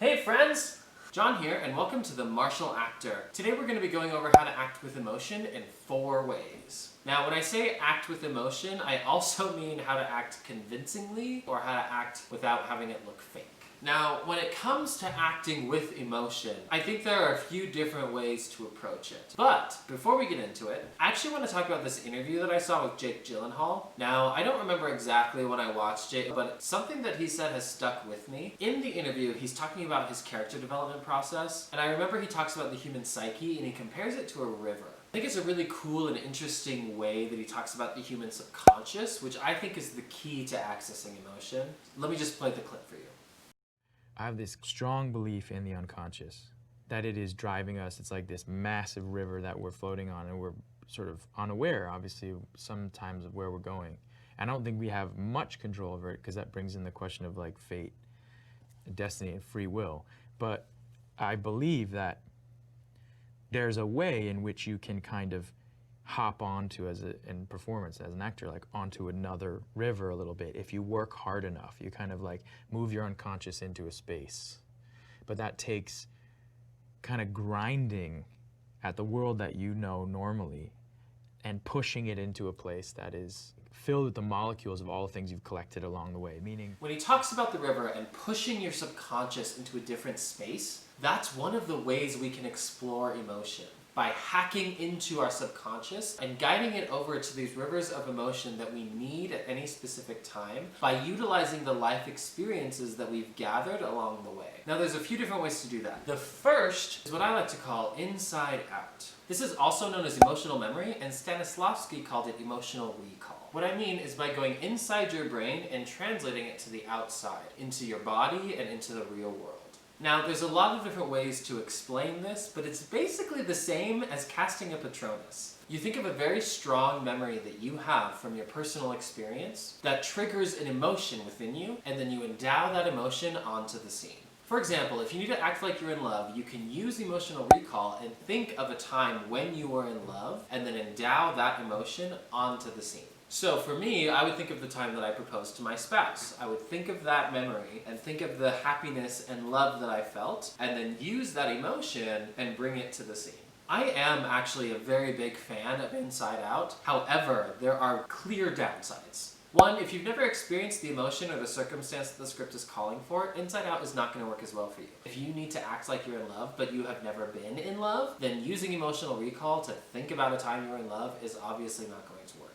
Hey friends! John here, and welcome to The Martial Actor. Today we're going to be going over how to act with emotion in 4 ways. Now, when I say act with emotion, I also mean how to act convincingly or how to act without having it look fake. Now, when it comes to acting with emotion, I think there are a few different ways to approach it. But before we get into it, I actually want to talk about this interview that I saw with Jake Gyllenhaal. Now, I don't remember exactly when I watched it, but something that he said has stuck with me. In the interview, he's talking about his character development process, and I remember he talks about the human psyche, and he compares it to a river. I think it's a really cool and interesting way that he talks about the human subconscious, which I think is the key to accessing emotion. Let me just play the clip for you. I have this strong belief in the unconscious, that it is driving us. It's like this massive river that we're floating on, and we're sort of unaware, obviously, sometimes of where we're going. I don't think we have much control over it, because that brings in the question of like fate, destiny, and free will. But I believe that there's a way in which you can kind of hop onto, in performance as an actor, like onto another river a little bit. If you work hard enough, you kind of like move your unconscious into a space. But that takes kind of grinding at the world that you know normally and pushing it into a place that is filled with the molecules of all the things you've collected along the way. Meaning, when he talks about the river and pushing your subconscious into a different space, that's one of the ways we can explore emotion. By hacking into our subconscious and guiding it over to these rivers of emotion that we need at any specific time by utilizing the life experiences that we've gathered along the way. Now, there's a few different ways to do that. The first is what I like to call inside out. This is also known as emotional memory, and Stanislavski called it emotional recall. What I mean is by going inside your brain and translating it to the outside, into your body and into the real world. Now, there's a lot of different ways to explain this, but it's basically the same as casting a Patronus. You think of a very strong memory that you have from your personal experience that triggers an emotion within you, and then you endow that emotion onto the scene. For example, if you need to act like you're in love, you can use emotional recall and think of a time when you were in love, and then endow that emotion onto the scene. So for me, I would think of the time that I proposed to my spouse. I would think of that memory and think of the happiness and love that I felt, and then use that emotion and bring it to the scene. I am actually a very big fan of Inside Out. However, there are clear downsides. One, if you've never experienced the emotion or the circumstance that the script is calling for, Inside Out is not going to work as well for you. If you need to act like you're in love, but you have never been in love, then using emotional recall to think about a time you were in love is obviously not going to work.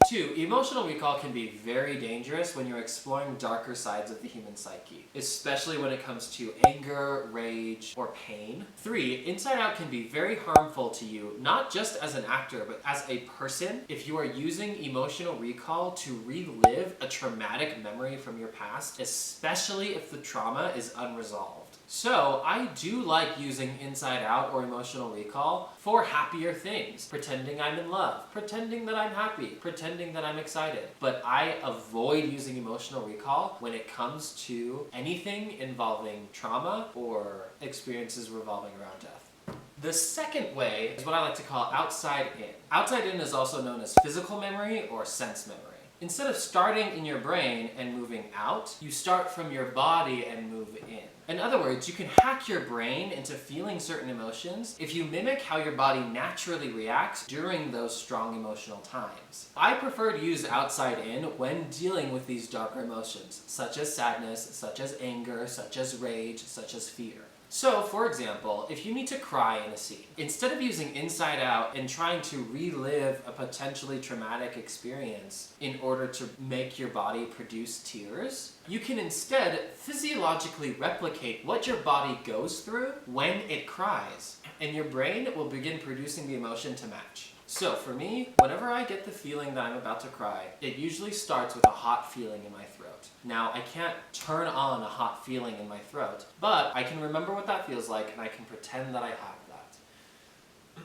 2, emotional recall can be very dangerous when you're exploring darker sides of the human psyche, especially when it comes to anger, rage, or pain. 3, Inside Out can be very harmful to you, not just as an actor, but as a person, if you are using emotional recall to relive a traumatic memory from your past, especially if the trauma is unresolved. So, I do like using Inside Out or emotional recall for happier things. Pretending I'm in love, pretending that I'm happy, pretending that I'm excited. But I avoid using emotional recall when it comes to anything involving trauma or experiences revolving around death. The second way is what I like to call outside in. Outside in is also known as physical memory or sense memory. Instead of starting in your brain and moving out, you start from your body and move in. In other words, you can hack your brain into feeling certain emotions if you mimic how your body naturally reacts during those strong emotional times. I prefer to use outside in when dealing with these darker emotions, such as sadness, such as anger, such as rage, such as fear. So, for example, if you need to cry in a scene, instead of using Inside Out and trying to relive a potentially traumatic experience in order to make your body produce tears, you can instead physiologically replicate what your body goes through when it cries, and your brain will begin producing the emotion to match. So for me, whenever I get the feeling that I'm about to cry, it usually starts with a hot feeling in my throat. Now, I can't turn on a hot feeling in my throat, but I can remember what that feels like and I can pretend that I have that.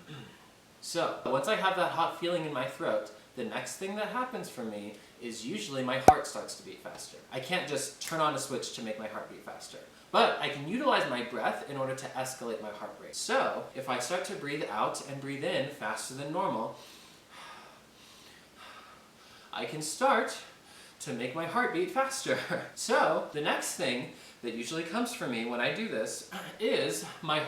So, once I have that hot feeling in my throat, the next thing that happens for me is usually my heart starts to beat faster. I can't just turn on a switch to make my heart beat faster. But I can utilize my breath in order to escalate my heart rate. So, if I start to breathe out and breathe in faster than normal, I can start to make my heart beat faster. So the next thing that usually comes for me when I do this is my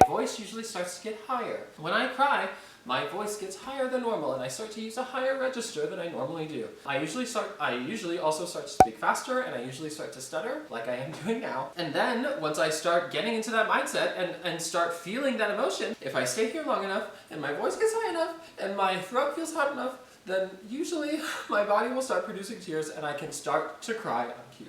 voice usually starts to get higher. When I cry, my voice gets higher than normal and I start to use a higher register than I normally do. I usually also start to speak faster, and I usually start to stutter like I am doing now. And then once I start getting into that mindset and start feeling that emotion, if I stay here long enough and my voice gets high enough and my throat feels hot enough, then usually my body will start producing tears and I can start to cry on cue.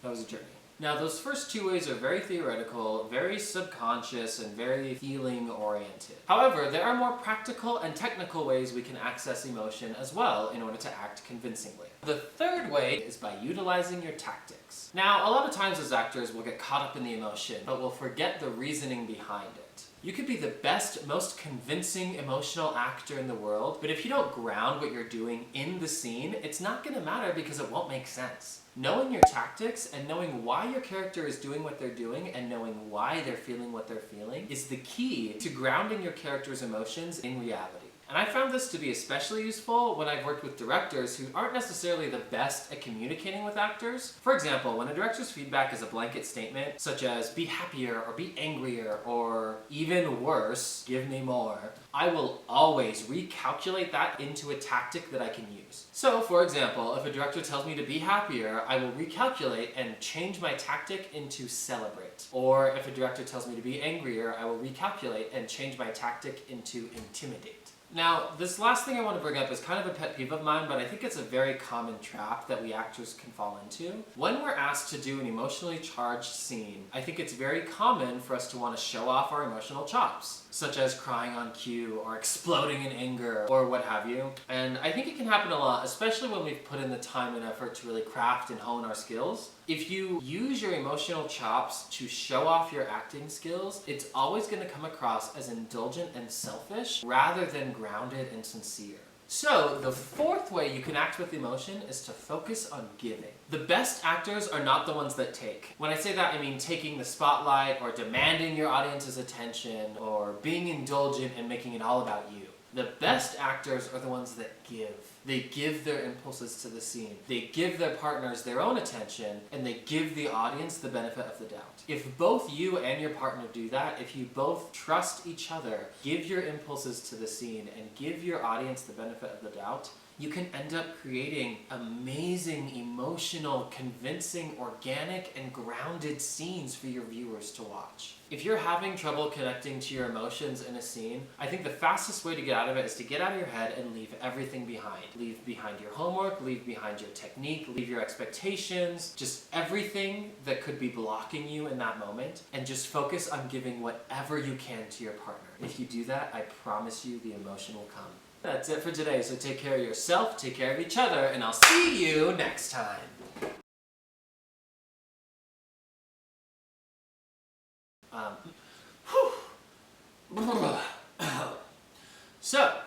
That was a journey. Now, those first two ways are very theoretical, very subconscious, and very feeling-oriented. However, there are more practical and technical ways we can access emotion as well in order to act convincingly. The third way is by utilizing your tactics. Now, a lot of times as actors, we'll get caught up in the emotion, but we'll forget the reasoning behind it. You could be the best, most convincing emotional actor in the world, but if you don't ground what you're doing in the scene, it's not going to matter because it won't make sense. Knowing your tactics and knowing why your character is doing what they're doing and knowing why they're feeling what they're feeling is the key to grounding your character's emotions in reality. And I found this to be especially useful when I've worked with directors who aren't necessarily the best at communicating with actors. For example, when a director's feedback is a blanket statement, such as be happier or be angrier or even worse, give me more, I will always recalculate that into a tactic that I can use. So, for example, if a director tells me to be happier, I will recalculate and change my tactic into celebrate. Or if a director tells me to be angrier, I will recalculate and change my tactic into intimidate. Now, this last thing I want to bring up is kind of a pet peeve of mine, but I think it's a very common trap that we actors can fall into. When we're asked to do an emotionally charged scene, I think it's very common for us to want to show off our emotional chops, such as crying on cue or exploding in anger or what have you. And I think it can happen a lot, especially when we've put in the time and effort to really craft and hone our skills. If you use your emotional chops to show off your acting skills, it's always going to come across as indulgent and selfish rather than grounded and sincere. So, the fourth way you can act with emotion is to focus on giving. The best actors are not the ones that take. When I say that, I mean taking the spotlight or demanding your audience's attention or being indulgent and making it all about you. The best actors are the ones that give. They give their impulses to the scene. They give their partners their own attention, and they give the audience the benefit of the doubt. If both you and your partner do that, if you both trust each other, give your impulses to the scene, and give your audience the benefit of the doubt, you can end up creating amazing, emotional, convincing, organic, and grounded scenes for your viewers to watch. If you're having trouble connecting to your emotions in a scene, I think the fastest way to get out of it is to get out of your head and leave everything behind. Leave behind your homework, leave behind your technique, leave your expectations, just everything that could be blocking you in that moment, and just focus on giving whatever you can to your partner. If you do that, I promise you the emotion will come. That's it for today, so take care of yourself, take care of each other, and I'll see you next time. So,